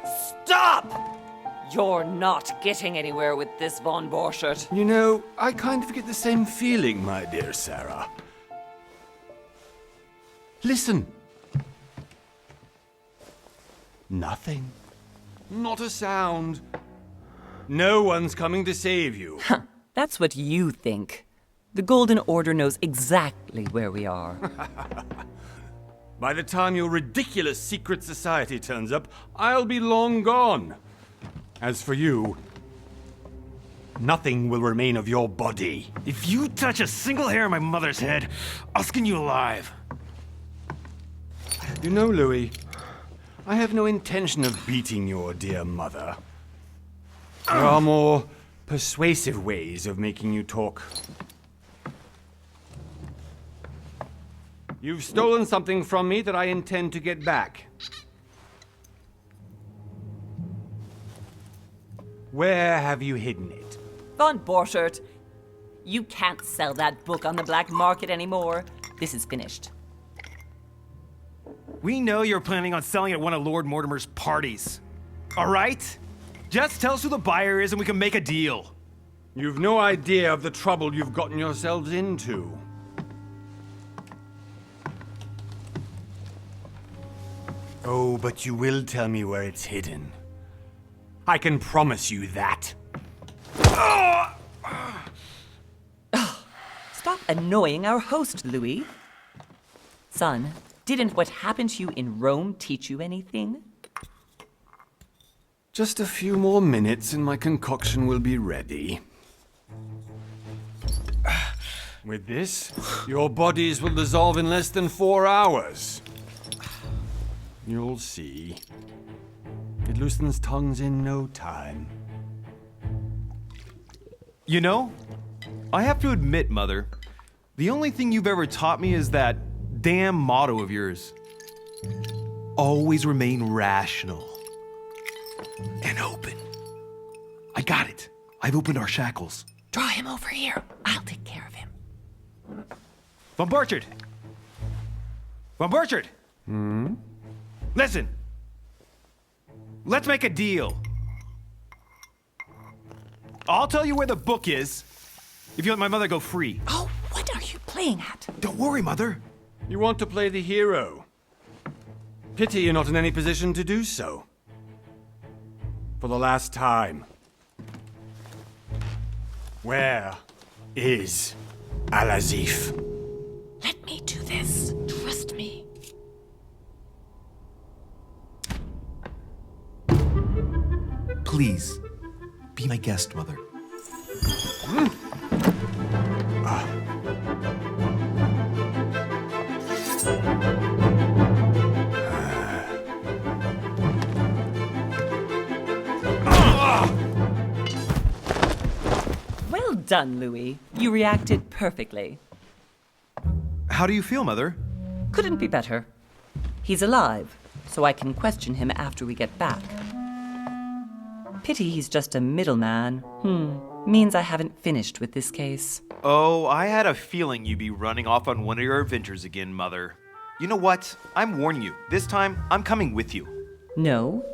Stop! You're not getting anywhere with this, Von Borchert. You know, I kind of get the same feeling, my dear Sarah. Listen. Nothing. Not a sound. No one's coming to save you. That's what you think. The Golden Order knows exactly where we are. By the time your ridiculous secret society turns up, I'll be long gone. As for you, nothing will remain of your body. If you touch a single hair on my mother's head, I'll skin you alive. You know, Louis, I have no intention of beating your dear mother. There are more persuasive ways of making you talk. You've stolen something from me that I intend to get back. Where have you hidden it? Von Borchert, you can't sell that book on the black market anymore. This is finished. We know you're planning on selling at one of Lord Mortimer's parties. All right? Just tell us who the buyer is and we can make a deal. You've no idea of the trouble you've gotten yourselves into. Oh, but you will tell me where it's hidden. I can promise you that. Stop annoying our host, Louis. Son, didn't what happened to you in Rome teach you anything? Just a few more minutes and my concoction will be ready. With this, your bodies will dissolve in less than 4 hours. You'll see. It loosens tongues in no time. You know, I have to admit, Mother, the only thing you've ever taught me is that damn motto of yours. Always remain rational. And open. I got it. I've opened our shackles. Draw him over here. I'll take care of him. Von Borchert! Von Borchert! Listen. Let's make a deal. I'll tell you where the book is if you let my mother go free. Oh, what are you playing at? Don't worry, Mother. You want to play the hero. Pity you're not in any position to do so. For the last time. Where is Al-Azif? Let me do this. Trust me. Please, be my guest, Mother. Well done, Louis. You reacted perfectly. How do you feel, Mother? Couldn't be better. He's alive, so I can question him after we get back. Pity he's just a middleman. Means I haven't finished with this case. Oh, I had a feeling you'd be running off on one of your adventures again, Mother. You know what? I'm warning you. This time, I'm coming with you. No,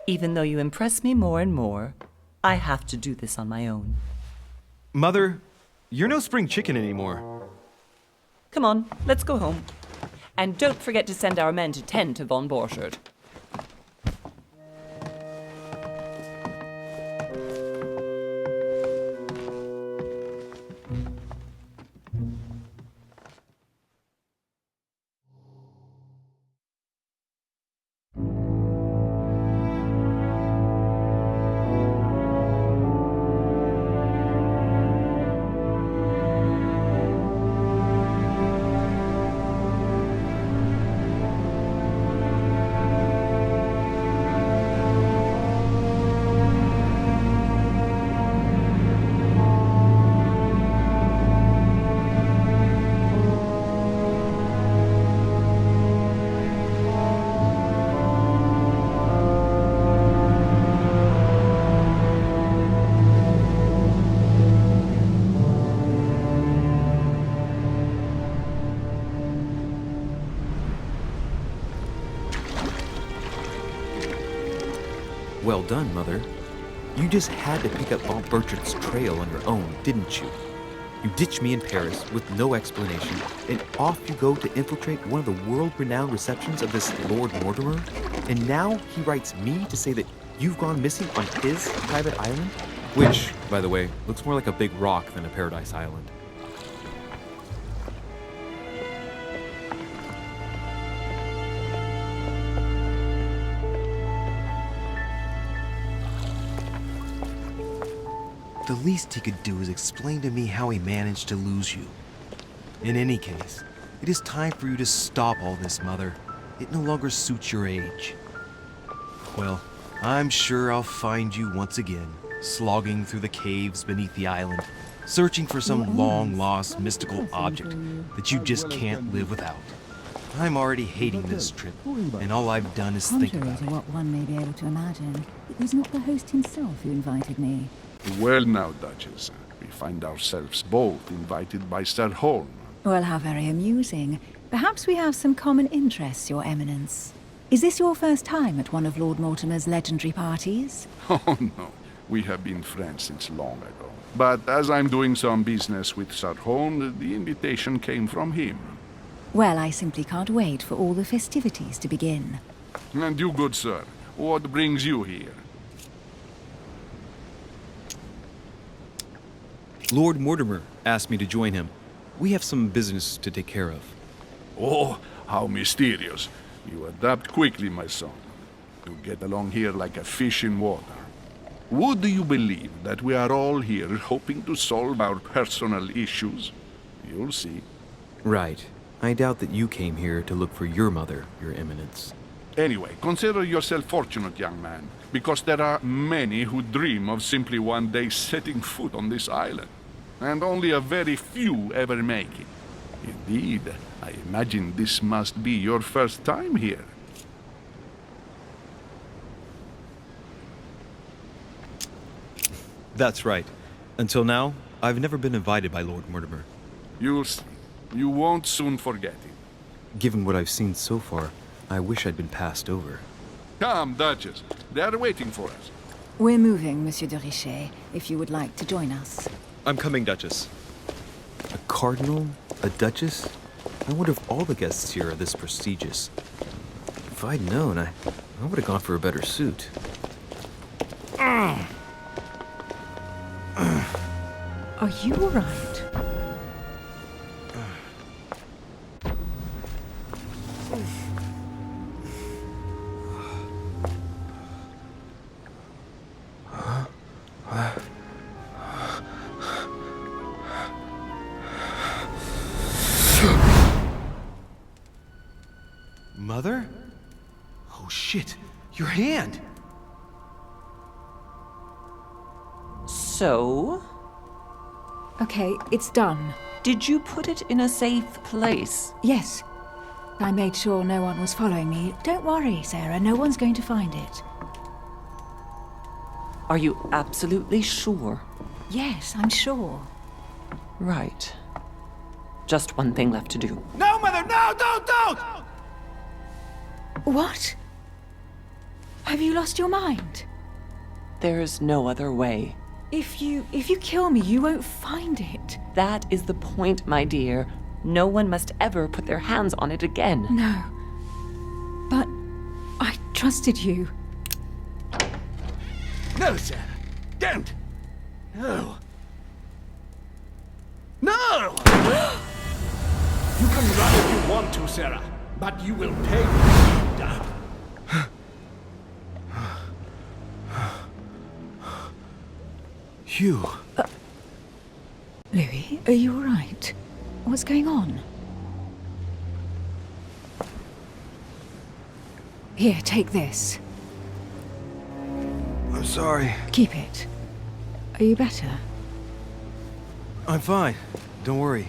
even though you impress me more and more, I have to do this on my own. Mother, you're no spring chicken anymore. Come on, let's go home. And don't forget to send our men to tend to Von Borchert. Well done, Mother. You just had to pick up Bob Burchard's trail on your own, didn't you? You ditched me in Paris with no explanation, and off you go to infiltrate one of the world-renowned receptions of this Lord Mortimer? And now he writes me to say that you've gone missing on his private island? Which, by the way, looks more like a big rock than a paradise island. The least he could do is explain to me how he managed to lose you. In any case, it is time for you to stop all this, Mother. It no longer suits your age. Well, I'm sure I'll find you once again, slogging through the caves beneath the island, searching for some long-lost mystical object that you just can't live without. I'm already hating this trip, and all I've done is think Contrary about to it. what one may be able to imagine, it was not the host himself who invited me. Well now, Duchess, we find ourselves both invited by Sir Holm. Well, how very amusing. Perhaps we have some common interests, Your Eminence. Is this your first time at one of Lord Mortimer's legendary parties? Oh no, we have been friends since long ago. But as I'm doing some business with Sir Holm, the invitation came from him. Well, I simply can't wait for all the festivities to begin. And you, good sir, what brings you here? Lord Mortimer asked me to join him. We have some business to take care of. Oh, how mysterious. You adapt quickly, my son. You get along here like a fish in water. Would you believe that we are all here hoping to solve our personal issues? You'll see. Right. I doubt that you came here to look for your mother, Your Eminence. Anyway, consider yourself fortunate, young man, because there are many who dream of simply one day setting foot on this island, and only a very few ever make it. Indeed, I imagine this must be your first time here. That's right. Until now, I've never been invited by Lord Mortimer. You'll see. You won't soon forget it. Given what I've seen so far, I wish I'd been passed over. Come, Duchess. They are waiting for us. We're moving, Monsieur de Richet, if you would like to join us. I'm coming, Duchess. A cardinal? A duchess? I wonder if all the guests here are this prestigious. If I'd known, I would have gone for a better suit. Are you all right? Mother? Oh shit, your hand! So, Okay, it's done. did you put it in a safe place? Yes. I made sure no one was following me. Don't worry, Sarah, no one's going to find it. Are you absolutely sure? Yes, I'm sure. Right. Just one thing left to do. No, Mother, no, don't! What? Have you lost your mind? There's no other way. If you kill me, you won't find it. That is the point, my dear. No one must ever put their hands on it again. No. But I trusted you. No, Sarah. Don't. No. No! You can run if you want to, Sarah, but you will pay down. Hugh. Louis, are you all right? What's going on? Here, take this. I'm sorry. Keep it. Are you better? I'm fine. Don't worry.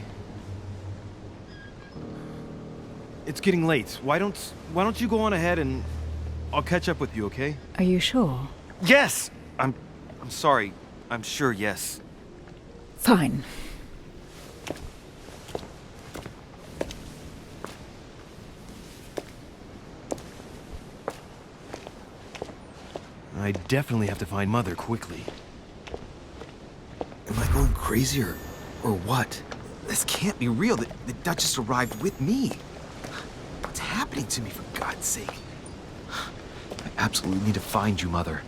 It's getting late. Why don't you go on ahead and I'll catch up with you, okay? Are you sure? Yes! I'm sorry. I'm sure, yes. Fine. I definitely have to find Mother quickly. Am I going crazy or what? This can't be real. The Duchess arrived with me. What's happening to me, for God's sake? I absolutely need to find you, Mother.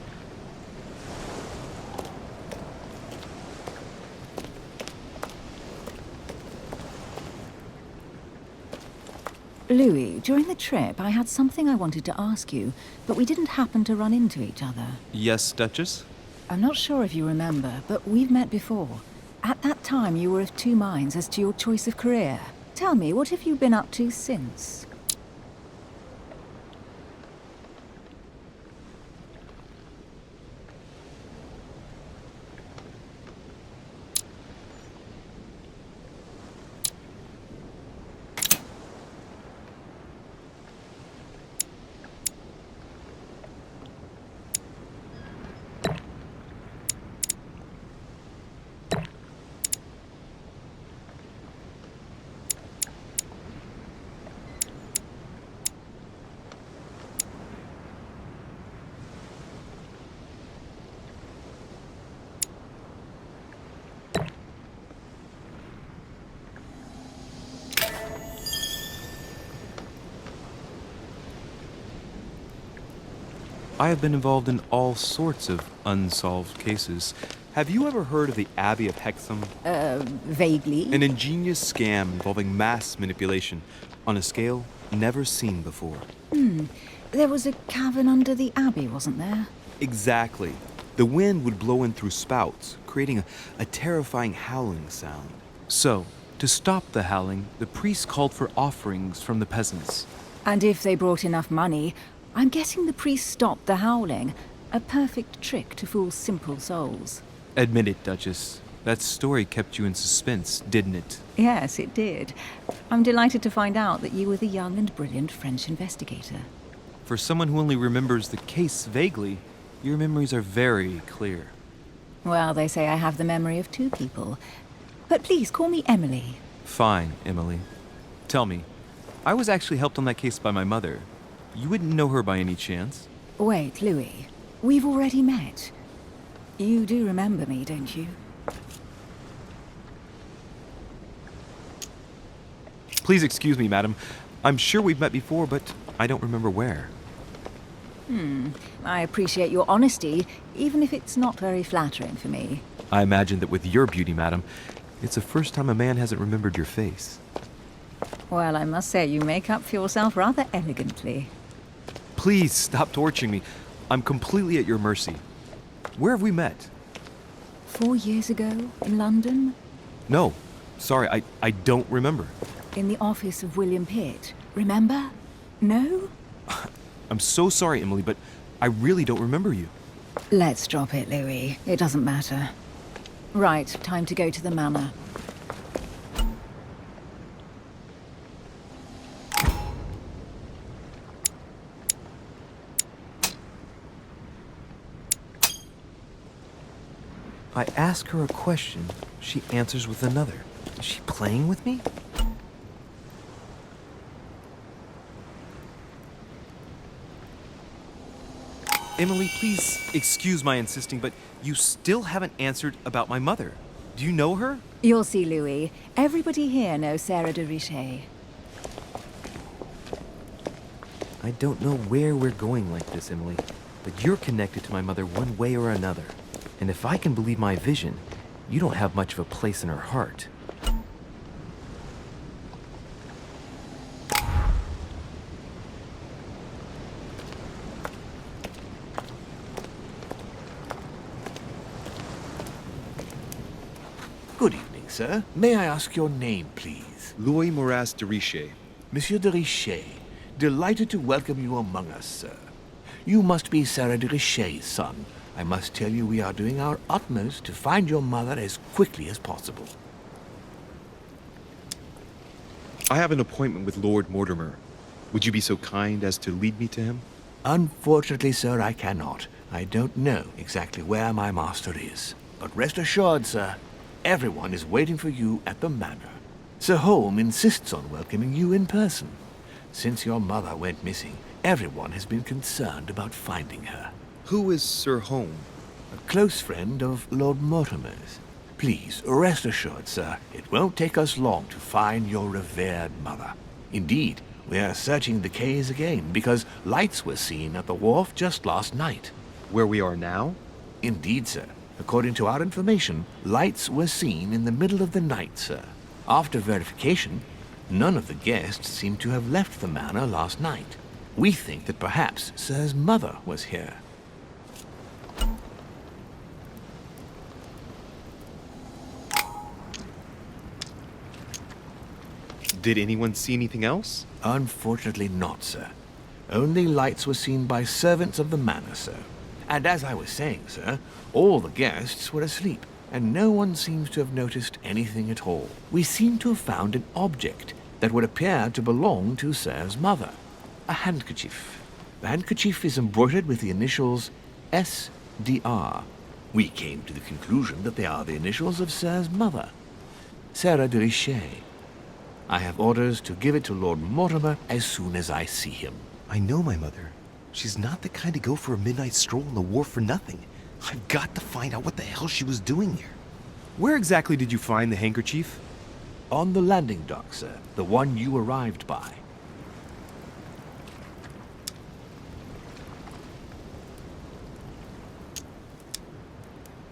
Louis, during the trip, I had something I wanted to ask you, but we didn't happen to run into each other. Yes, Duchess? I'm not sure if you remember, but we've met before. At that time, you were of two minds as to your choice of career. Tell me, what have you been up to since? I have been involved in all sorts of unsolved cases. Have you ever heard of the Abbey of Hexham? Vaguely. An ingenious scam involving mass manipulation on a scale never seen before. There was a cavern under the abbey, wasn't there? Exactly. The wind would blow in through spouts, creating a terrifying howling sound. So, to stop the howling, the priests called for offerings from the peasants. And if they brought enough money, I'm guessing the priest stopped the howling. A perfect trick to fool simple souls. Admit it, Duchess. That story kept you in suspense, didn't it? Yes, it did. I'm delighted to find out that you were the young and brilliant French investigator. For someone who only remembers the case vaguely, your memories are very clear. Well, they say I have the memory of two people. But please call me Emily. Fine, Emily. Tell me, I was actually helped on that case by my mother. You wouldn't know her by any chance? Wait, Louis. We've already met. You do remember me, don't you? Please excuse me, madam. I'm sure we've met before, but I don't remember where. I appreciate your honesty, even if it's not very flattering for me. I imagine that with your beauty, madam, it's the first time a man hasn't remembered your face. Well, I must say you make up for yourself rather elegantly. Please stop torturing me. I'm completely at your mercy. Where have we met? 4 years ago, in London, No, sorry, I don't remember. in the office of William Pitt. Remember? No? I'm so sorry, Emily, but I really don't remember you. Let's drop it, Louis. It doesn't matter. Right, time to go to the manor. I ask her a question, she answers with another. Is she playing with me? Emily, please excuse my insisting, but you still haven't answered about my mother. Do you know her? You'll see, Louis. Everybody here knows Sarah de Richet. I don't know where we're going like this, Emily, but you're connected to my mother one way or another. And if I can believe my vision, you don't have much of a place in her heart. Good evening, sir. May I ask your name, please? Louis Moras de Richet. Monsieur de Richet. Delighted to welcome you among us, sir. You must be Sarah de Richet's son. I must tell you we are doing our utmost to find your mother as quickly as possible. I have an appointment with Lord Mortimer. Would you be so kind as to lead me to him? Unfortunately, sir, I cannot. I don't know exactly where my master is. But rest assured, sir, everyone is waiting for you at the manor. Sir Holm insists on welcoming you in person. Since your mother went missing, everyone has been concerned about finding her. Who is Sir Home? A close friend of Lord Mortimer's. Please, rest assured, sir, it won't take us long to find your revered mother. Indeed, we are searching the quays again because lights were seen at the wharf just last night. Where we are now? Indeed, sir. According to our information, lights were seen in the middle of the night, sir. After verification, none of the guests seem to have left the manor last night. We think that perhaps Sir's mother was here. Did anyone see anything else? Unfortunately not, sir. Only lights were seen by servants of the manor, sir. And as I was saying, sir, all the guests were asleep, and no one seems to have noticed anything at all. We seem to have found an object that would appear to belong to Sir's mother. A handkerchief. The handkerchief is embroidered with the initials SDR. We came to the conclusion that they are the initials of Sir's mother, Sarah de Richet. I have orders to give it to Lord Mortimer as soon as I see him. I know my mother. She's not the kind to go for a midnight stroll on the wharf for nothing. I've got to find out what the hell she was doing here. Where exactly did you find the handkerchief? On the landing dock, sir. The one you arrived by.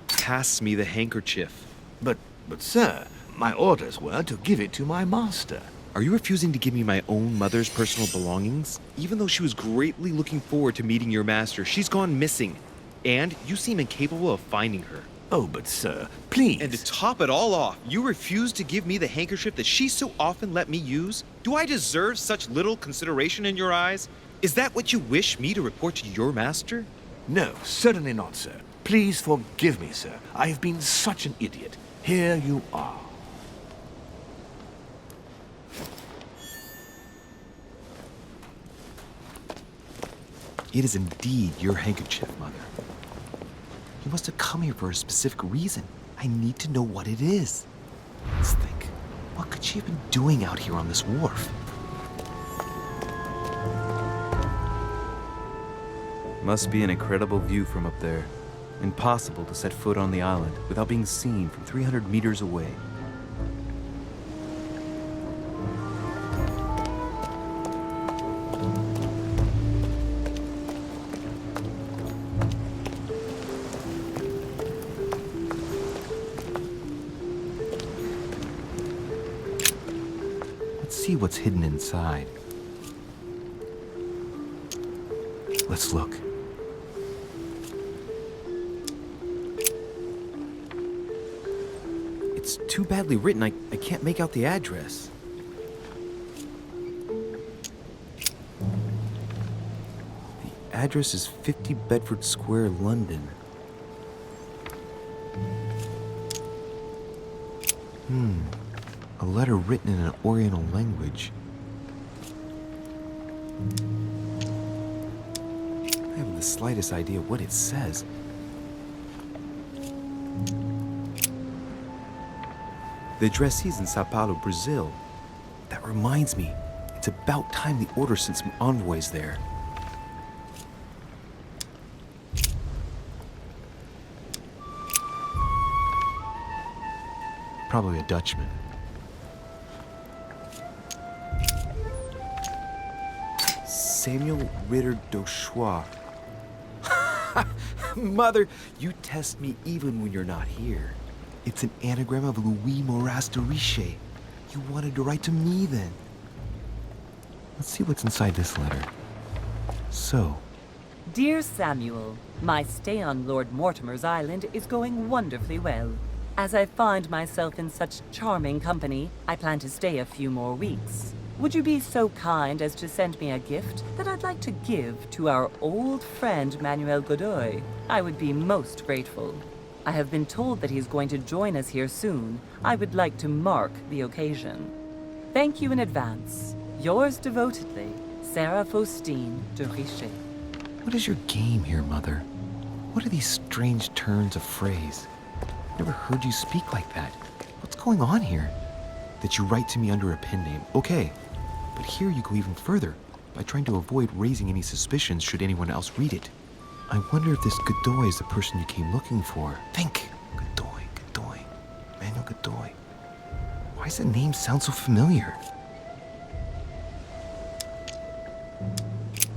Pass me the handkerchief. But sir, my orders were to give it to my master. Are you refusing to give me my own mother's personal belongings? Even though she was greatly looking forward to meeting your master, she's gone missing. And you seem incapable of finding her. Oh, but sir, please. And to top it all off, you refuse to give me the handkerchief that she so often let me use? Do I deserve such little consideration in your eyes? Is that what you wish me to report to your master? No, certainly not, sir. Please forgive me, sir. I have been such an idiot. Here you are. It is indeed your handkerchief, Mother. You must have come here for a specific reason. I need to know what it is. Let's think. What could she have been doing out here on this wharf? Must be an incredible view from up there. Impossible to set foot on the island without being seen from 300 meters away. See what's hidden inside. Let's look. It's too badly written, I can't make out the address. The address is 50 Bedford Square, London. A letter written in an Oriental language. I haven't the slightest idea what it says. The addressee's in Sao Paulo, Brazil. That reminds me, it's about time the Order sent some envoys there. Probably a Dutchman. Samuel Ritter Dauchois. Mother, you test me even when you're not here. It's an anagram of Louis Moras de Richet. You wanted to write to me then. Let's see what's inside this letter. So, Dear Samuel, my stay on Lord Mortimer's island is going wonderfully well. As I find myself in such charming company, I plan to stay a few more weeks. Would you be so kind as to send me a gift that I'd like to give to our old friend Manuel Godoy? I would be most grateful. I have been told that he's going to join us here soon. I would like to mark the occasion. Thank you in advance. Yours devotedly, Sarah Faustine de Richet. what is your game here, Mother? What are these strange turns of phrase? Never heard you speak like that. What's going on here? That you write to me under a pen name, okay. But here you go even further, by trying to avoid raising any suspicions should anyone else read it. I wonder if this Godoy is the person you came looking for. Think! Godoy. Manuel Godoy. Why does that name sound so familiar?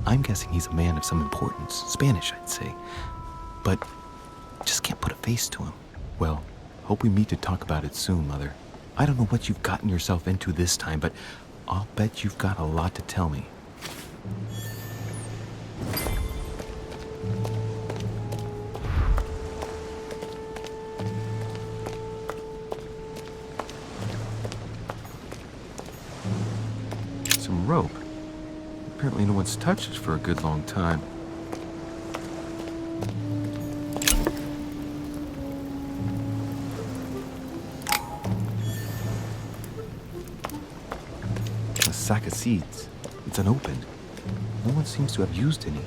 I'm guessing he's a man of some importance. Spanish, I'd say. But just can't put a face to him. Well, hope we meet to talk about it soon, Mother. I don't know what you've gotten yourself into this time, but I'll bet you've got a lot to tell me. Some rope. Apparently no one's touched it for a good long time. A sack of seeds. It's unopened. No one seems to have used any.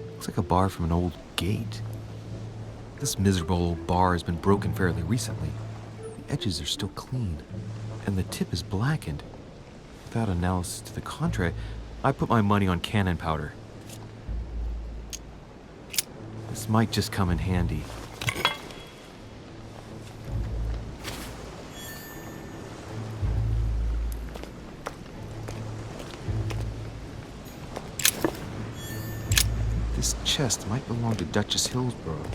Looks like a bar from an old gate. This miserable old bar has been broken fairly recently. The edges are still clean, and the tip is blackened. Without analysis to the contrary, I put my money on cannon powder. This might just come in handy. This chest might belong to Duchess Hillsborough.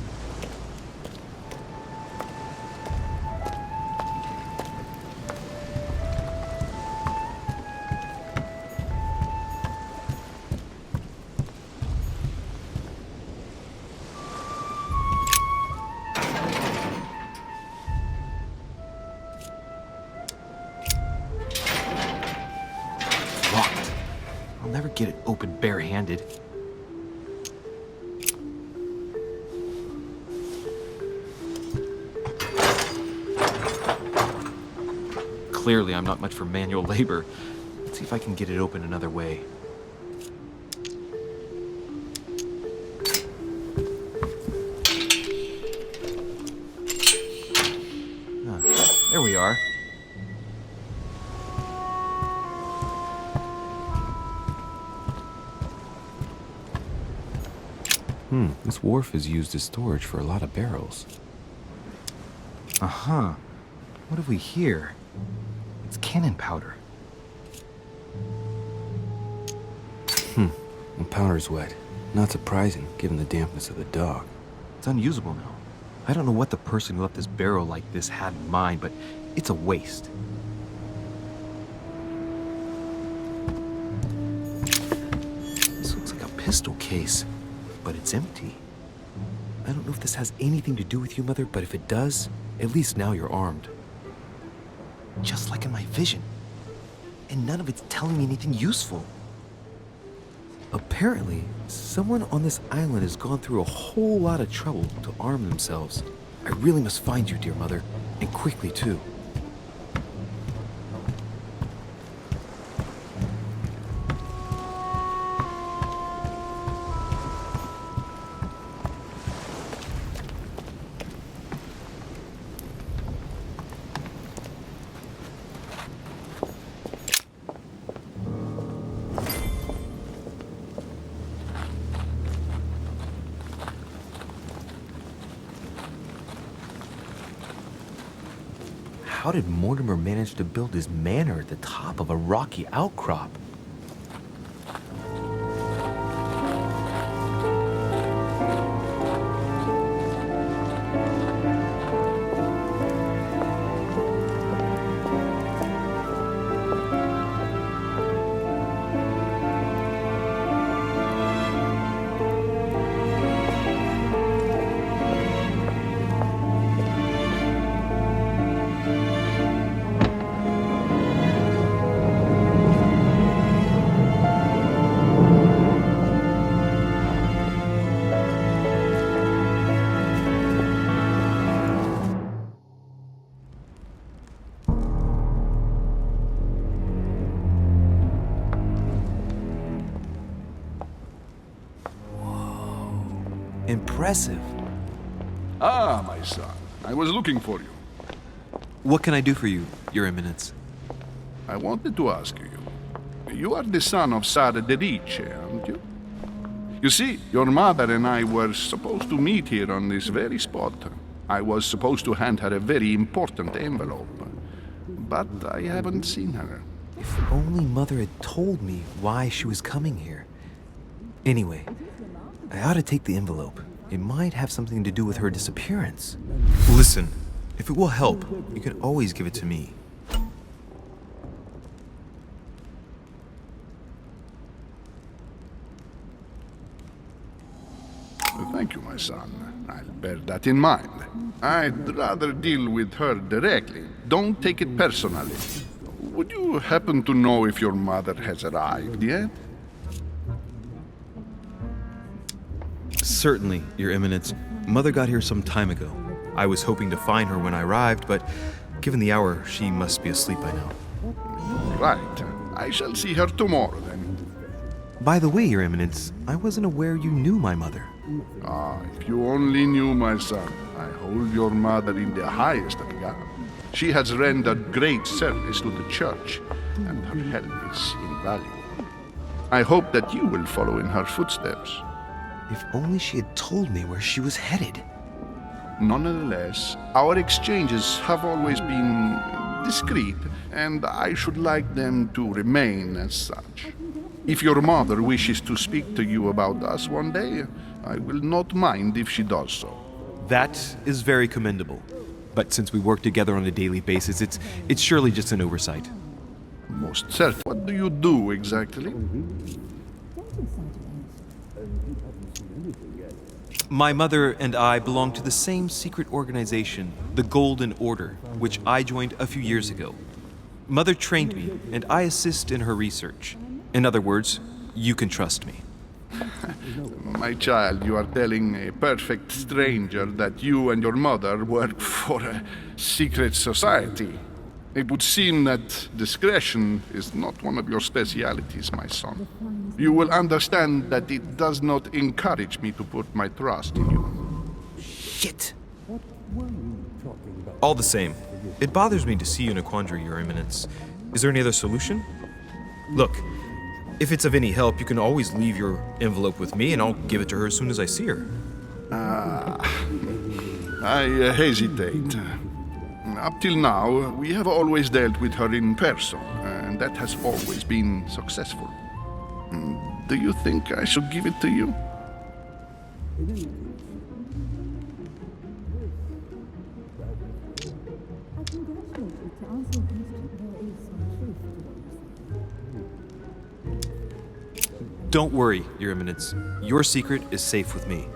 Locked. I'll never get it open barehanded. Clearly, I'm not much for manual labor. Let's see if I can get it open another way. There we are. This wharf is used as storage for a lot of barrels. Uh-huh. What have we here? It's cannon powder. The powder's wet. Not surprising, given the dampness of the dog. It's unusable now. I don't know what the person who left this barrel like this had in mind, but it's a waste. This looks like a pistol case, but it's empty. I don't know if this has anything to do with you, Mother, but if it does, at least now you're armed. Just like in my vision. And none of it's telling me anything useful. Apparently, someone on this island has gone through a whole lot of trouble to arm themselves. I really must find you, dear Mother, and quickly too. How did Mortimer manage to build his manor at the top of a rocky outcrop? Impressive. Ah, my son. I was looking for you. What can I do for you, Your Eminence? I wanted to ask you. You are the son of Cybenetics, aren't you? You see, your mother and I were supposed to meet here on this very spot. I was supposed to hand her a very important envelope, but I haven't seen her. If only Mother had told me why she was coming here. Anyway, I ought to take the envelope. It might have something to do with her disappearance. Listen, if it will help, you can always give it to me. Thank you, my son. I'll bear that in mind. I'd rather deal with her directly. Don't take it personally. Would you happen to know if your mother has arrived yet? Certainly, Your Eminence. Mother got here some time ago. I was hoping to find her when I arrived, but given the hour, she must be asleep by now. Right. I shall see her tomorrow, then. By the way, Your Eminence, I wasn't aware you knew my mother. Ah, if you only knew, my son. I hold your mother in the highest regard. She has rendered great service to the church, and her help is invaluable. I hope that you will follow in her footsteps. If only she had told me where she was headed. Nonetheless, our exchanges have always been discreet, and I should like them to remain as such. If your mother wishes to speak to you about us one day, I will not mind if she does so. That is very commendable. But since we work together on a daily basis, it's surely just an oversight. Most certain. What do you do exactly? My mother and I belong to the same secret organization, the Golden Order, which I joined a few years ago. Mother trained me, and I assist in her research. In other words, you can trust me. My child, you are telling a perfect stranger that you and your mother work for a secret society. It would seem that discretion is not one of your specialities, my son. You will understand that it does not encourage me to put my trust in you. Shit! All the same, it bothers me to see you in a quandary, Your Eminence. Is there any other solution? Look, if it's of any help, you can always leave your envelope with me and I'll give it to her as soon as I see her. I hesitate. Up till now, we have always dealt with her in person, and that has always been successful. Do you think I should give it to you? Don't worry, Your Eminence. Your secret is safe with me.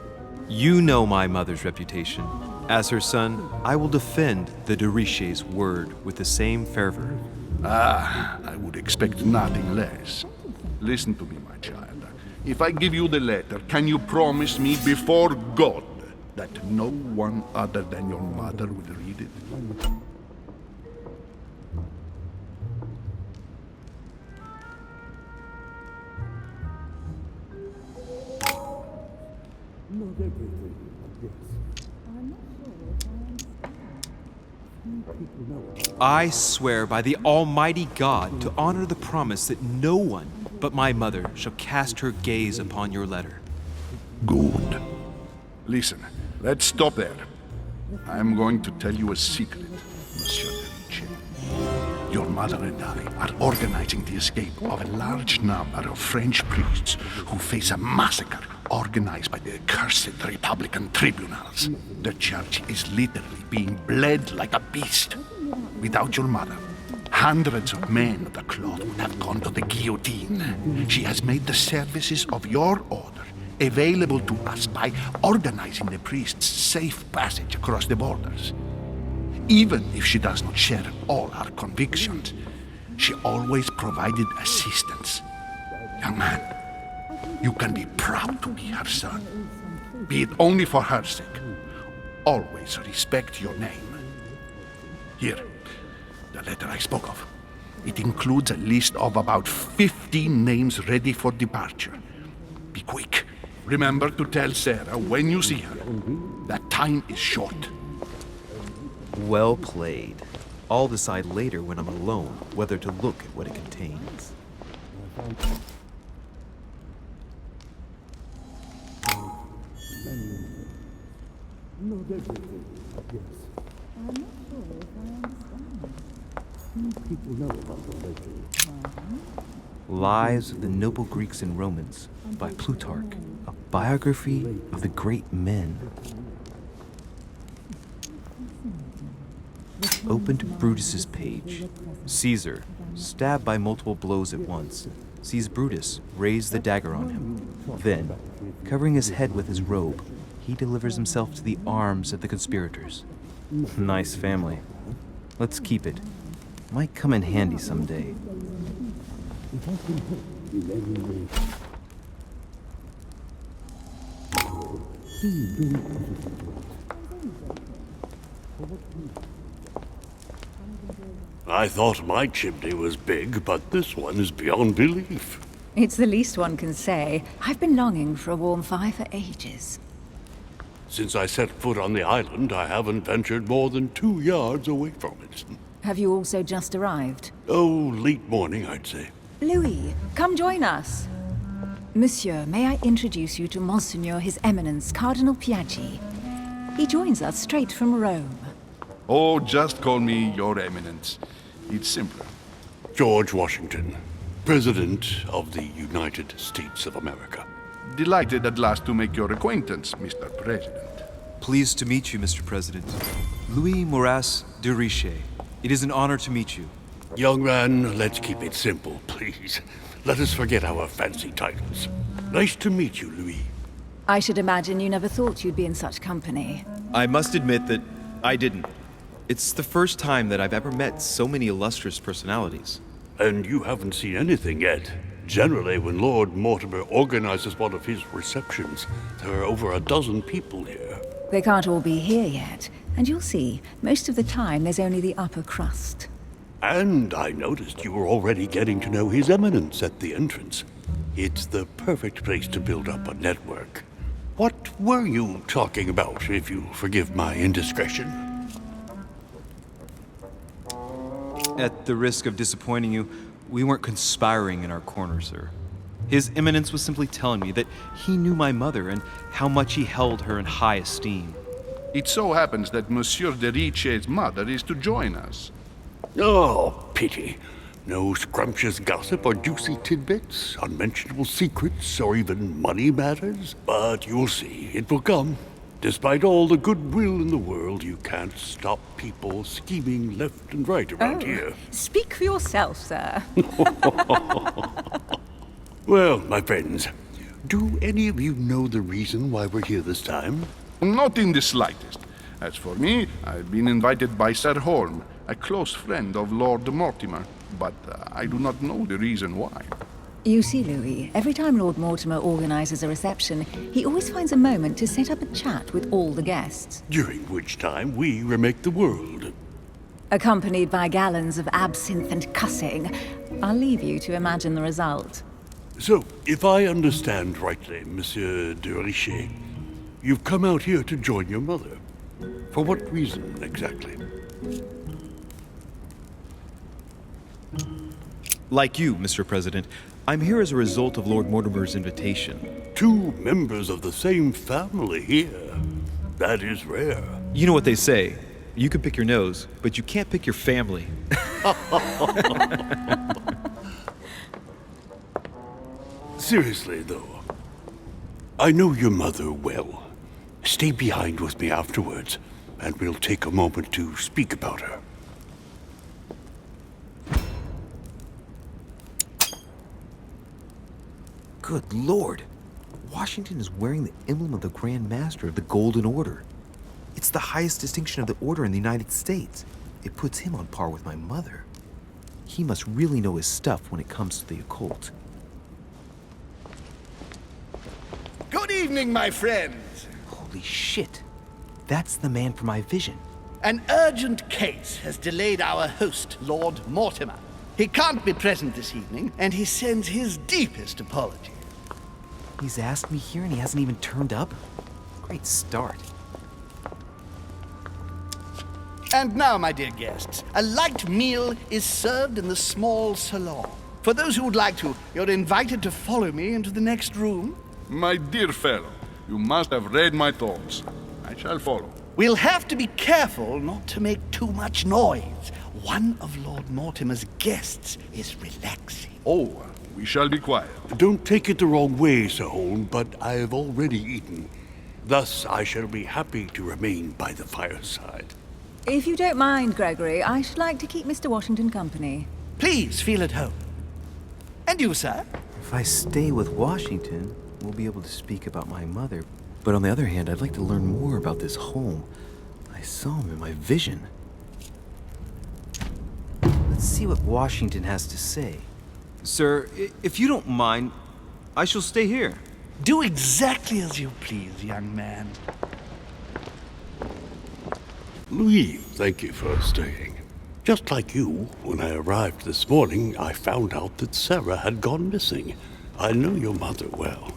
You know my mother's reputation. As her son, I will defend the de Richet's word with the same fervor. I would expect nothing less. Listen to me, my child. If I give you the letter, can you promise me before God that no one other than your mother will read it? I swear by the Almighty God to honor the promise that no one but my mother shall cast her gaze upon your letter. Good. Listen, let's stop there. I'm going to tell you a secret, Monsieur de Richet. Your mother and I are organizing the escape of a large number of French priests who face a massacre organized by the accursed Republican tribunals. The church is literally being bled like a beast. Without your mother, hundreds of men of the cloth would have gone to the guillotine. She has made the services of your order available to us by organizing the priests' safe passage across the borders. Even if she does not share all our convictions, she always provided assistance. Young man, you can be proud to be her son. Be it only for her sake. Always respect your name. Here, the letter I spoke of. It includes a list of about 15 names ready for departure. Be quick. Remember to tell Sarah when you see her that time is short. Well played. I'll decide later when I'm alone whether to look at what it contains. Lives of the Noble Greeks and Romans by Plutarch, a biography of the great men. Open to Brutus's page. Caesar, stabbed by multiple blows at once, sees Brutus raise the dagger on him. Then, covering his head with his robe, he delivers himself to the arms of the conspirators. Nice family. Let's keep it. Might come in handy someday. I thought my chimney was big, but this one is beyond belief. It's the least one can say. I've been longing for a warm fire for ages. Since I set foot on the island, I haven't ventured more than 2 yards away from it. Have you also just arrived? Oh, late morning, I'd say. Louis, come join us. Monsieur, may I introduce you to Monseigneur His Eminence Cardinal Piaggi? He joins us straight from Rome. Oh, just call me Your Eminence. It's simpler. George Washington, President of the United States of America. Delighted at last to make your acquaintance, Mr. President. Pleased to meet you, Mr. President. Louis Moras de Riche. It is an honor to meet you. Young man, let's keep it simple, please. Let us forget our fancy titles. Nice to meet you, Louis. I should imagine you never thought you'd be in such company. I must admit that I didn't. It's the first time that I've ever met so many illustrious personalities. And you haven't seen anything yet. Generally, when Lord Mortimer organizes one of his receptions, there are over a dozen people here. They can't all be here yet, and you'll see, most of the time there's only the upper crust. And I noticed you were already getting to know His Eminence at the entrance. It's the perfect place to build up a network. What were you talking about, if you'll forgive my indiscretion? At the risk of disappointing you, we weren't conspiring in our corner, sir. His Eminence was simply telling me that he knew my mother and how much he held her in high esteem. It so happens that Monsieur de Riche's mother is to join us. Oh, pity. No scrumptious gossip or juicy tidbits, unmentionable secrets, or even money matters. But you'll see, it will come. Despite all the goodwill in the world, you can't stop people scheming left and right around here. Speak for yourself, sir. Well, my friends, do any of you know the reason why we're here this time? Not in the slightest. As for me, I've been invited by Sir Holm, a close friend of Lord Mortimer, but I do not know the reason why. You see, Louis, every time Lord Mortimer organizes a reception, he always finds a moment to set up a chat with all the guests. During which time we remake the world. Accompanied by gallons of absinthe and cussing. I'll leave you to imagine the result. So, if I understand rightly, Monsieur de Riche, you've come out here to join your mother. For what reason, exactly? Like you, Mr. President, I'm here as a result of Lord Mortimer's invitation. 2 members of the same family here. That is rare. You know what they say. You can pick your nose, but you can't pick your family. Seriously, though, I know your mother well. Stay behind with me afterwards, and we'll take a moment to speak about her. Good Lord! Washington is wearing the emblem of the Grand Master of the Golden Order. It's the highest distinction of the Order in the United States. It puts him on par with my mother. He must really know his stuff when it comes to the occult. Good evening, my friends. Holy shit! That's the man for my vision. An urgent case has delayed our host, Lord Mortimer. He can't be present this evening, and he sends his deepest apologies. He's asked me here and he hasn't even turned up? Great start. And now, my dear guests, a light meal is served in the small salon. For those who would like to, you're invited to follow me into the next room. My dear fellow, you must have read my thoughts. I shall follow. We'll have to be careful not to make too much noise. One of Lord Mortimer's guests is relaxing. Oh, we shall be quiet. Don't take it the wrong way, Sir Holm, but I have already eaten. Thus, I shall be happy to remain by the fireside. If you don't mind, Gregory, I should like to keep Mr. Washington company. Please feel at home. And you, sir? If I stay with Washington, we'll be able to speak about my mother. But on the other hand, I'd like to learn more about this home. I saw him in my vision. Let's see what Washington has to say. Sir, if you don't mind, I shall stay here. Do exactly as you please, young man. Louis, thank you for staying. Just like you, when I arrived this morning, I found out that Sarah had gone missing. I know your mother well.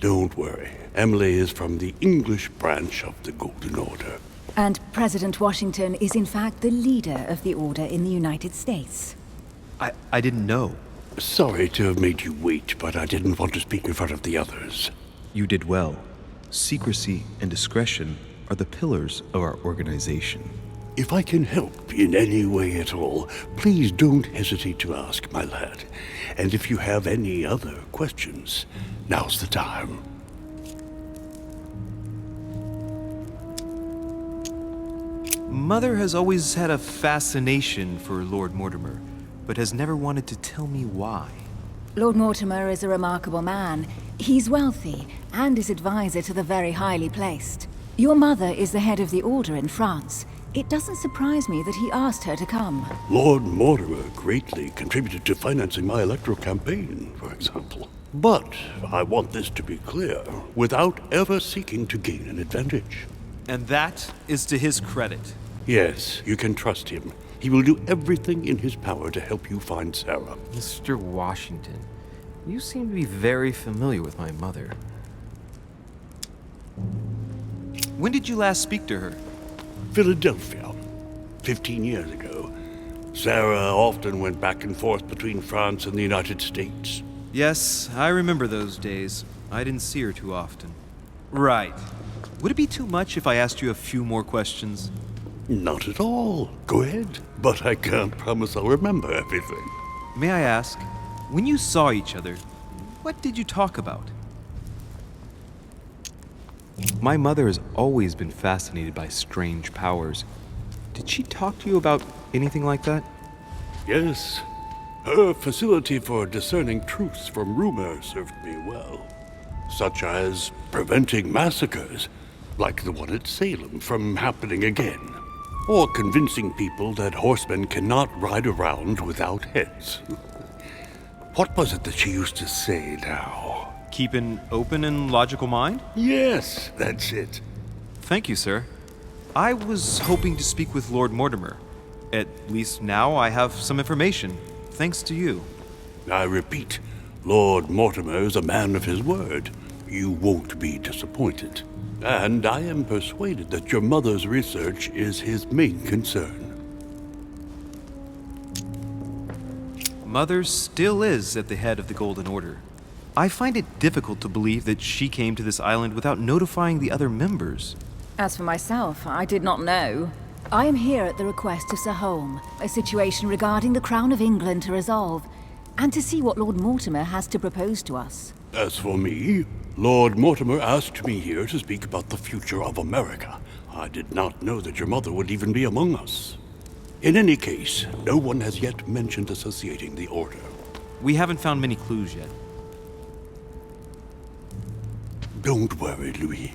Don't worry. Emily is from the English branch of the Golden Order. And President Washington is in fact the leader of the Order in the United States. I didn't know. Sorry to have made you wait, but I didn't want to speak in front of the others. You did well. Secrecy and discretion are the pillars of our organization. If I can help in any way at all, please don't hesitate to ask, my lad. And if you have any other questions, now's the time. Mother has always had a fascination for Lord Mortimer, but has never wanted to tell me why. Lord Mortimer is a remarkable man. He's wealthy and is advisor to the very highly placed. Your mother is the head of the Order in France. It doesn't surprise me that he asked her to come. Lord Mortimer greatly contributed to financing my electoral campaign, for example. But I want this to be clear, without ever seeking to gain an advantage. And that is to his credit. Yes, you can trust him. He will do everything in his power to help you find Sarah. Mr. Washington, you seem to be very familiar with my mother. When did you last speak to her? Philadelphia, 15 years ago. Sarah often went back and forth between France and the United States. Yes, I remember those days. I didn't see her too often. Right. Would it be too much if I asked you a few more questions? Not at all. Go ahead. But I can't promise I'll remember everything. May I ask, when you saw each other, what did you talk about? My mother has always been fascinated by strange powers. Did she talk to you about anything like that? Yes. Her facility for discerning truths from rumor served me well. Such as preventing massacres, like the one at Salem, from happening again. Or convincing people that horsemen cannot ride around without heads. What was it that she used to say now? Keep an open and logical mind? Yes, that's it. Thank you, sir. I was hoping to speak with Lord Mortimer. At least now I have some information, thanks to you. I repeat, Lord Mortimer is a man of his word. You won't be disappointed. And I am persuaded that your mother's research is his main concern. Mother still is at the head of the Golden Order. I find it difficult to believe that she came to this island without notifying the other members. As for myself, I did not know. I am here at the request of Sir Holm, a situation regarding the Crown of England to resolve, and to see what Lord Mortimer has to propose to us. As for me, Lord Mortimer asked me here to speak about the future of America. I did not know that your mother would even be among us. In any case, no one has yet mentioned associating the Order. We haven't found many clues yet. Don't worry, Louis.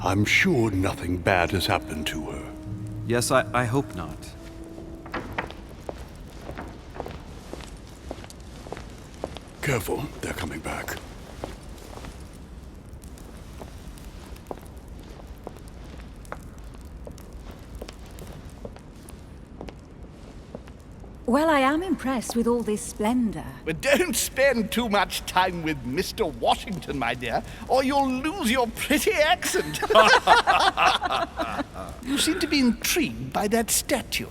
I'm sure nothing bad has happened to her. Yes, I hope not. Careful, they're coming back. Well, I am impressed with all this splendor. But don't spend too much time with Mr. Washington, my dear, or you'll lose your pretty accent. You seem to be intrigued by that statue.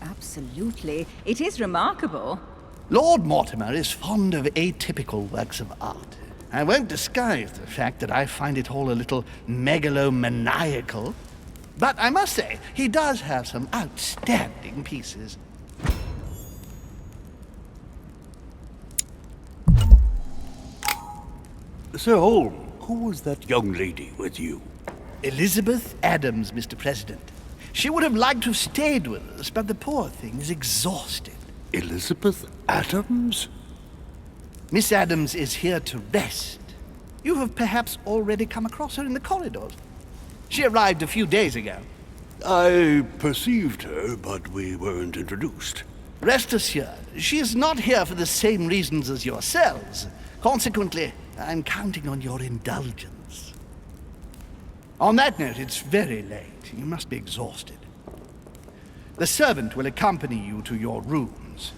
Absolutely. It is remarkable. Lord Mortimer is fond of atypical works of art. I won't disguise the fact that I find it all a little megalomaniacal. But I must say, he does have some outstanding pieces. Sir Holm, who was that young lady with you? Elizabeth Adams, Mr. President. She would have liked to have stayed with us, but the poor thing is exhausted. Elizabeth Adams? Miss Adams is here to rest. You have perhaps already come across her in the corridors. She arrived a few days ago. I perceived her, but we weren't introduced. Rest assured, she is not here for the same reasons as yourselves. Consequently, I'm counting on your indulgence. On that note, it's very late. You must be exhausted. The servant will accompany you to your rooms.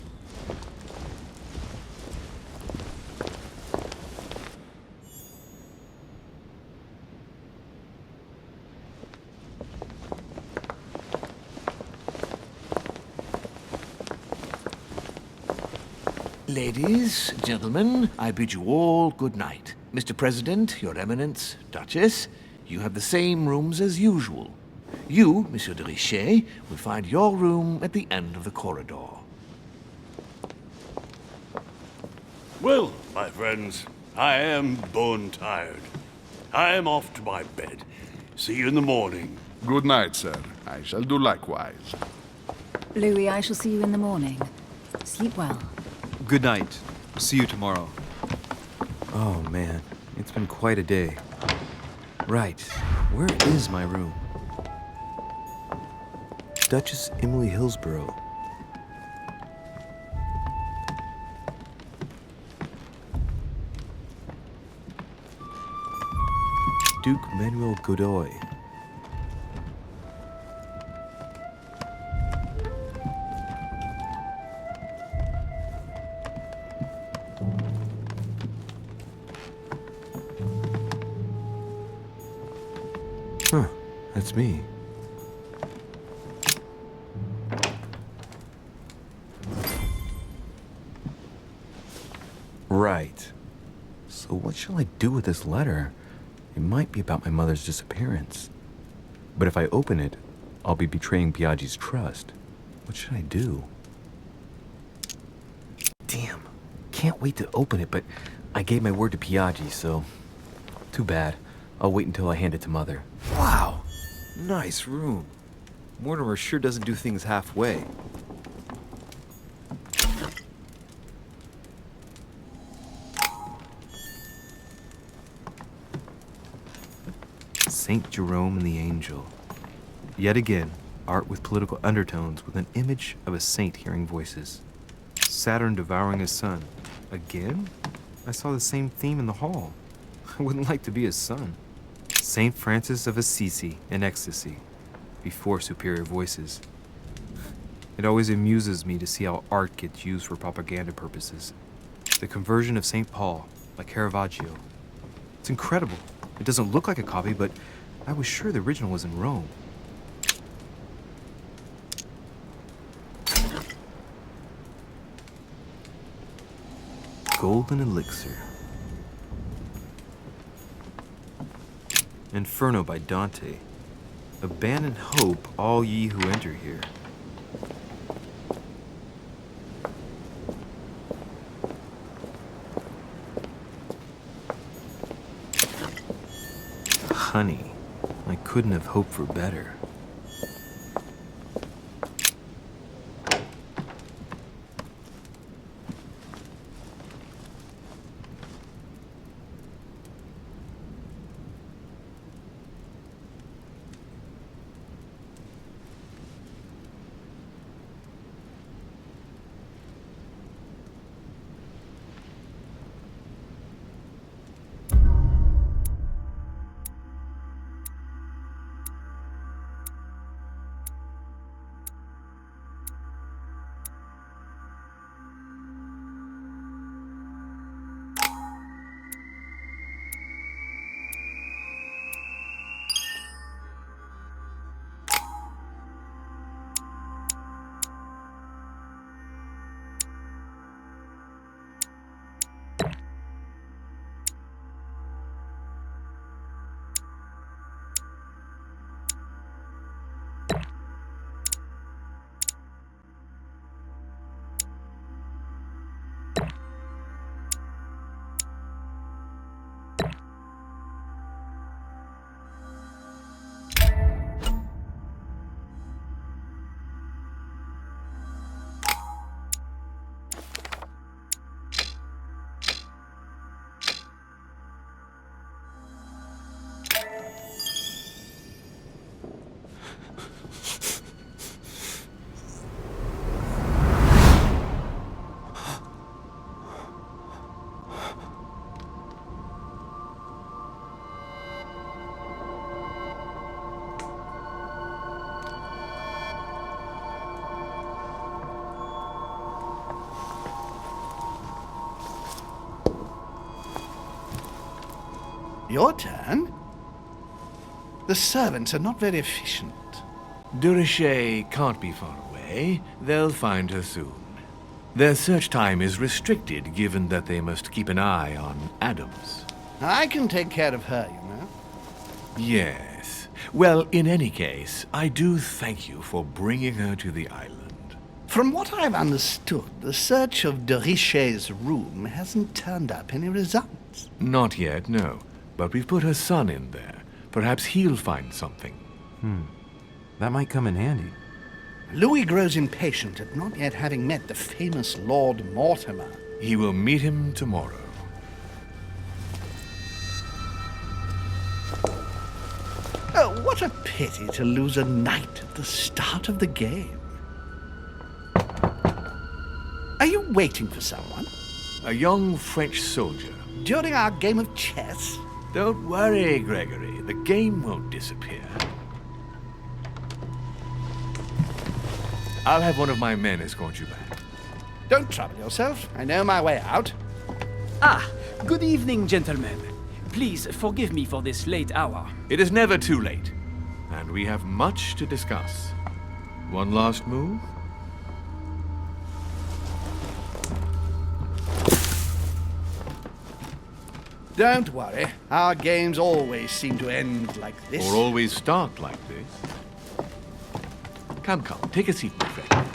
Ladies, gentlemen, I bid you all good night. Mr. President, Your Eminence, Duchess, you have the same rooms as usual. You, Monsieur de Richet, will find your room at the end of the corridor. Well, my friends, I am bone tired. I am off to my bed. See you in the morning. Good night, sir. I shall do likewise. Louis, I shall see you in the morning. Sleep well. Good night. See you tomorrow. Oh man, it's been quite a day. Right, where is my room? Duchess Emily Hillsborough. Duke Manuel Godoy. Huh, that's me. Right. So what shall I do with this letter? It might be about my mother's disappearance. But if I open it, I'll be betraying Biaggi's trust. What should I do? Damn. Can't wait to open it, but I gave my word to Biaggi, so... Too bad. I'll wait until I hand it to Mother. Wow! Nice room. Mortimer sure doesn't do things halfway. Saint Jerome and the Angel. Yet again, art with political undertones with an image of a saint hearing voices. Saturn devouring his son. Again? I saw the same theme in the hall. I wouldn't like to be his son. Saint Francis of Assisi in ecstasy, before superior voices. It always amuses me to see how art gets used for propaganda purposes. The conversion of St. Paul, like Caravaggio. It's incredible. It doesn't look like a copy, but I was sure the original was in Rome. Golden Elixir. Inferno by Dante. Abandon hope, all ye who enter here. Honey. I couldn't have hoped for better. Your turn? The servants are not very efficient. Durocher can't be far away. They'll find her soon. Their search time is restricted, given that they must keep an eye on Adams. I can take care of her, you know. Yes. Well, in any case, I do thank you for bringing her to the island. From what I've understood, the search of de Richet's room hasn't turned up any results. Not yet, no. But we've put her son in there. Perhaps he'll find something. That might come in handy. Louis grows impatient at not yet having met the famous Lord Mortimer. He will meet him tomorrow. Oh, what a pity to lose a knight at the start of the game. Are you waiting for someone? A young French soldier. During our game of chess? Don't worry, Gregory. The game won't disappear. I'll have one of my men escort you back. Don't trouble yourself. I know my way out. Ah, good evening, gentlemen. Please forgive me for this late hour. It is never too late, and we have much to discuss. One last move? Don't worry. Our games always seem to end like this. Or always start like this. Come, take a seat, my friend.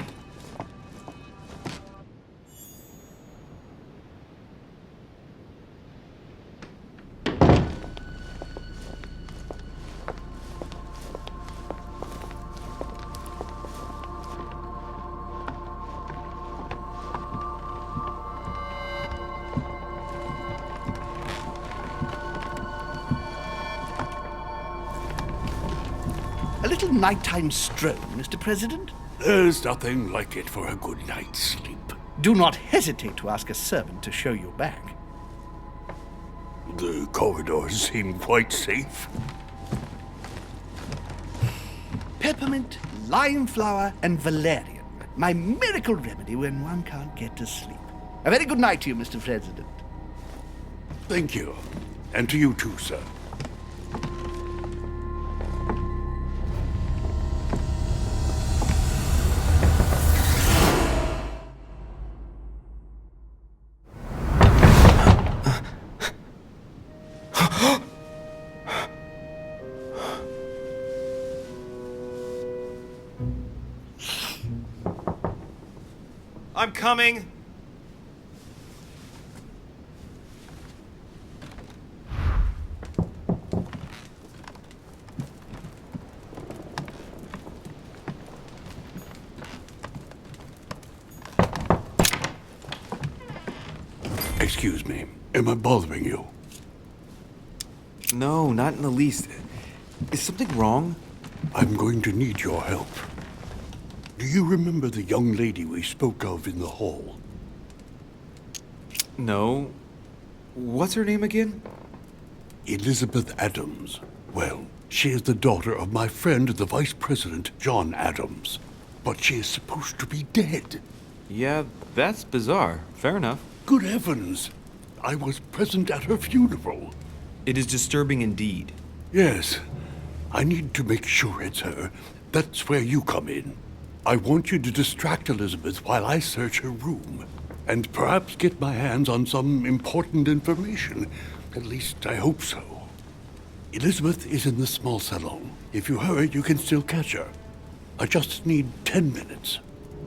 A little nighttime stroll, Mr. President? There's nothing like it for a good night's sleep. Do not hesitate to ask a servant to show you back. The corridors seem quite safe. Peppermint, lime flower, and valerian. My miracle remedy when one can't get to sleep. A very good night to you, Mr. President. Thank you. And to you too, sir. I'm coming. Excuse me. Am I bothering you? No, not in the least. Is something wrong? I'm going to need your help. Do you remember the young lady we spoke of in the hall? No. What's her name again? Elizabeth Adams. Well, she is the daughter of my friend, the Vice President, John Adams. But she is supposed to be dead. Yeah, that's bizarre. Fair enough. Good heavens! I was present at her funeral. It is disturbing indeed. Yes. I need to make sure it's her. That's where you come in. I want you to distract Elizabeth while I search her room, and perhaps get my hands on some important information. At least I hope so. Elizabeth is in the small salon. If you hurry, you can still catch her. I just need 10 minutes.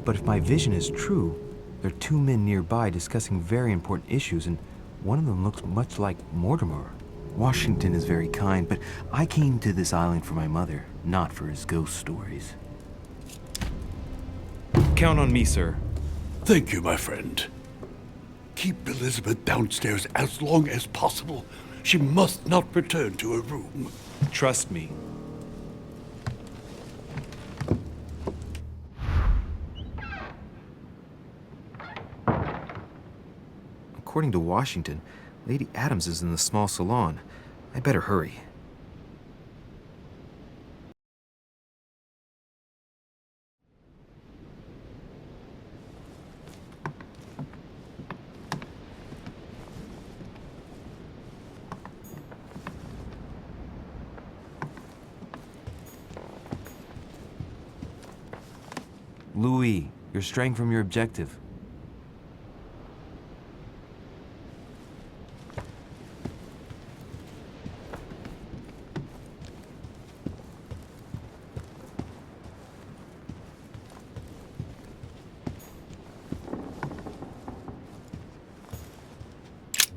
But if my vision is true, there are two men nearby discussing very important issues, and one of them looks much like Mortimer. Washington is very kind, but I came to this island for my mother, not for his ghost stories. Count on me, sir. Thank you, my friend. Keep Elizabeth downstairs as long as possible. She must not return to her room. Trust me. According to Washington, Lady Adams is in the small salon. I better hurry. Louis, you're straying from your objective.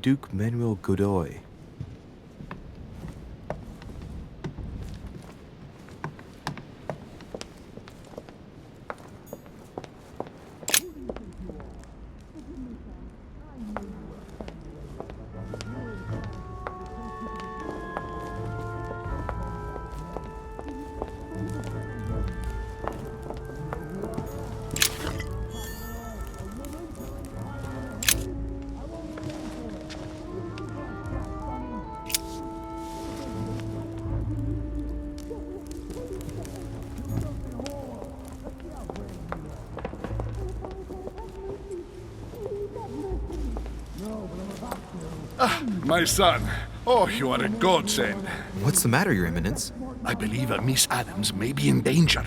Duke Manuel Godoy. My son. Oh, you are a godsend. What's the matter, Your Eminence? I believe Miss Adams may be in danger.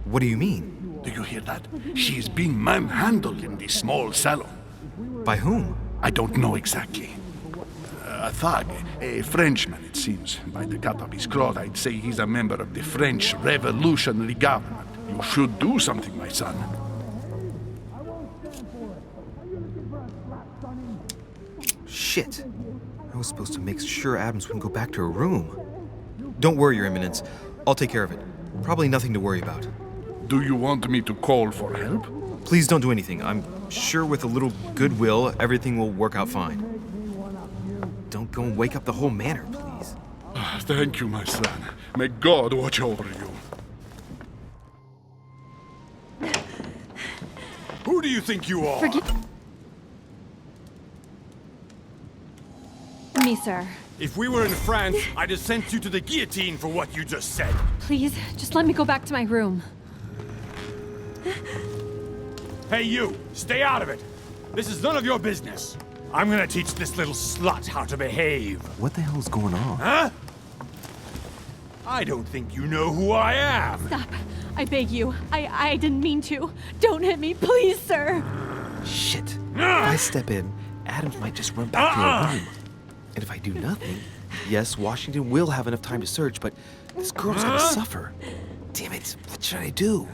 What do you mean? Do you hear that? She is being manhandled in this small salon. By whom? I don't know exactly. A thug, a Frenchman, it seems. By the cut of his cloth, I'd say he's a member of the French Revolutionary Government. You should do something, my son. Shit. I was supposed to make sure Adams wouldn't go back to her room. Don't worry, Your Eminence. I'll take care of it. Probably nothing to worry about. Do you want me to call for help? Please don't do anything. I'm sure with a little goodwill, everything will work out fine. Don't go and wake up the whole manor, please. Thank you, my son. May God watch over you. Who do you think you are? Me, sir. If we were in France, I'd have sent you to the guillotine for what you just said. Please, just let me go back to my room. Hey, you! Stay out of it! This is none of your business. I'm gonna teach this little slut how to behave. What the hell's going on? Huh? I don't think you know who I am. Stop. I beg you. I didn't mean to. Don't hit me, please, sir. Shit. If I step in, Adams might just run back to her room. And if I do nothing, yes, Washington will have enough time to search, but this girl's gonna suffer. Damn it, what should I do?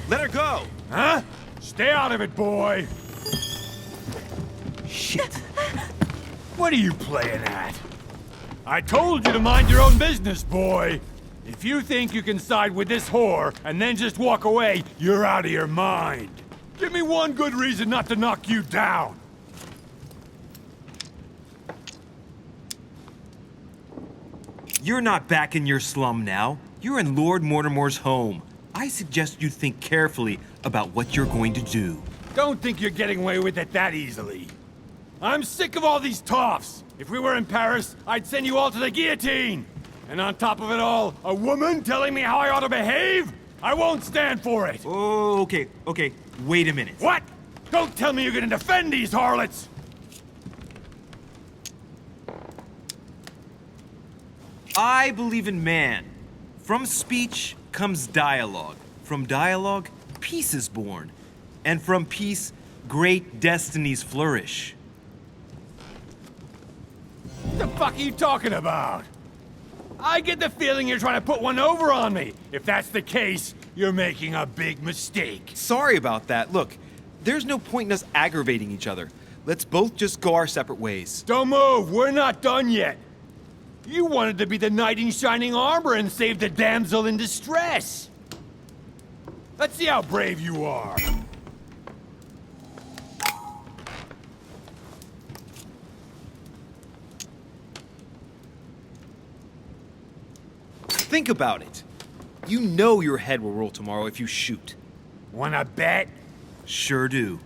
Let her go! Huh? Stay out of it, boy! Shit. What are you playing at? I told you to mind your own business, boy! If you think you can side with this whore and then just walk away, you're out of your mind. Give me one good reason not to knock you down. You're not back in your slum now. You're in Lord Mortimer's home. I suggest you think carefully about what you're going to do. Don't think you're getting away with it that easily. I'm sick of all these toffs. If we were in Paris, I'd send you all to the guillotine. And on top of it all, a woman telling me how I ought to behave? I won't stand for it. Oh, okay. Wait a minute. What? Don't tell me you're gonna defend these harlots! I believe in man. From speech comes dialogue. From dialogue, peace is born. And from peace, great destinies flourish. What the fuck are you talking about? I get the feeling you're trying to put one over on me. If that's the case, you're making a big mistake. Sorry about that. Look, there's no point in us aggravating each other. Let's both just go our separate ways. Don't move. We're not done yet. You wanted to be the knight in shining armor and save the damsel in distress. Let's see how brave you are. Think about it. You know your head will roll tomorrow if you shoot. Wanna bet? Sure do.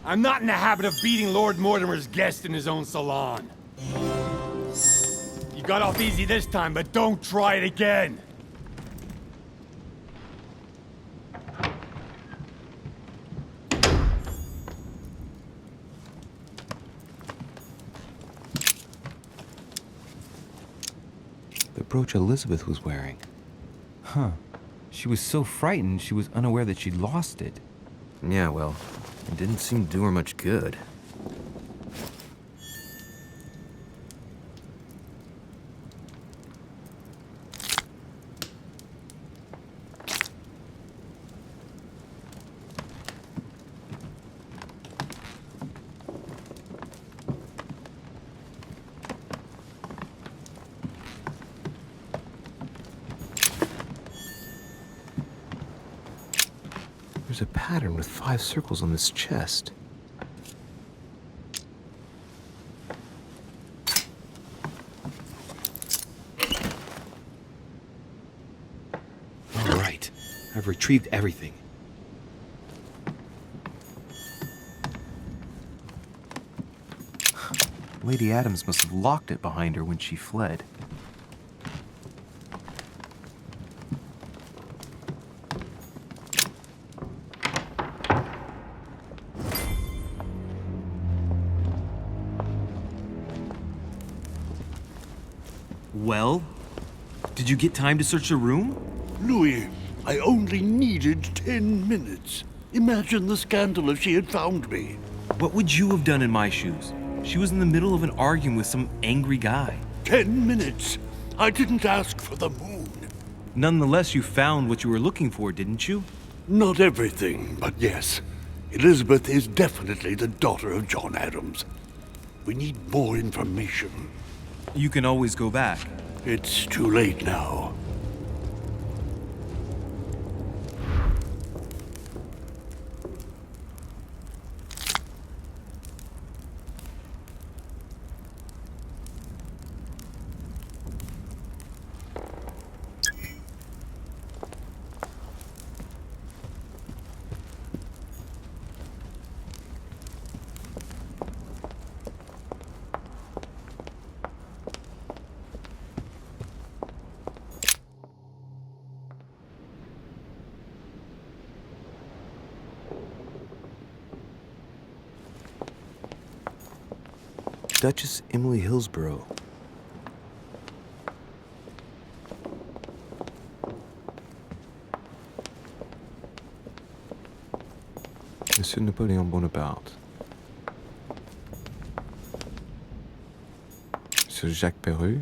I'm not in the habit of beating Lord Mortimer's guest in his own salon. You got off easy this time, but don't try it again. The brooch Elizabeth was wearing. Huh. She was so frightened she was unaware that she'd lost it. Yeah, well, it didn't seem to do her much good. There's a pattern with 5 circles on this chest. All right, I've retrieved everything. Lady Adams must have locked it behind her when she fled. Well, did you get time to search the room? Louis, I only needed 10 minutes. Imagine the scandal if she had found me. What would you have done in my shoes? She was in the middle of an argument with some angry guy. 10 minutes? I didn't ask for the moon. Nonetheless, you found what you were looking for, didn't you? Not everything, but yes. Elizabeth is definitely the daughter of John Adams. We need more information. You can always go back. It's too late now. Duchess Emily Hillsborough. Monsieur Napoléon Bonaparte. Monsieur Jacques Perru.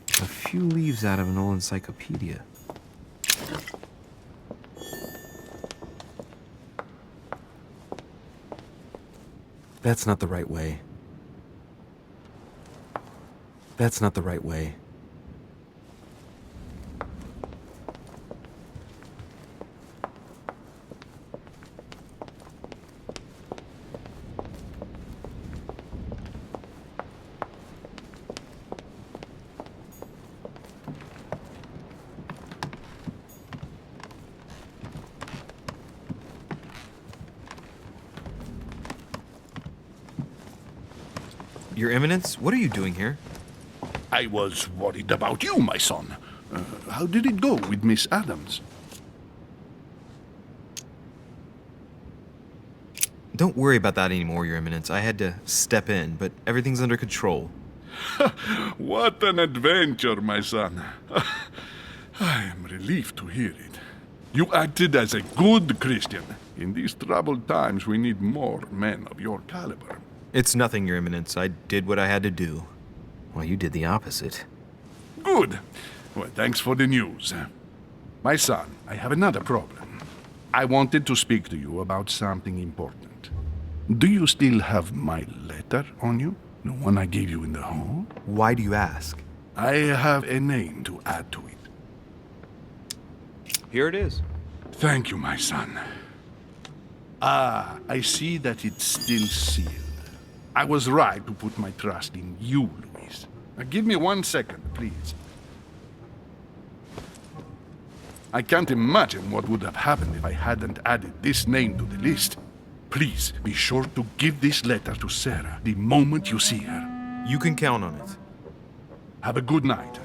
A few leaves out of an old encyclopedia. That's not the right way. That's not the right way. Your Eminence, what are you doing here? I was worried about you, my son. How did it go with Miss Adams? Don't worry about that anymore, Your Eminence. I had to step in, but everything's under control. What an adventure, my son. I am relieved to hear it. You acted as a good Christian. In these troubled times, we need more men of your caliber. It's nothing, Your Eminence. I did what I had to do. Well, you did the opposite. Good. Well, thanks for the news. My son, I have another problem. I wanted to speak to you about something important. Do you still have my letter on you? The one I gave you in the hall? Why do you ask? I have a name to add to it. Here it is. Thank you, my son. Ah, I see that it's still sealed. I was right to put my trust in you, Louis. Now, give me 1 second, please. I can't imagine what would have happened if I hadn't added this name to the list. Please, be sure to give this letter to Sarah the moment you see her. You can count on it. Have a good night.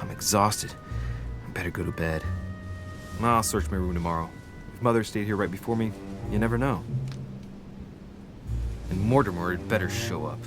I'm exhausted. I better go to bed. I'll search my room tomorrow. If Mother stayed here right before me, you never know. And Mortimer had better show up.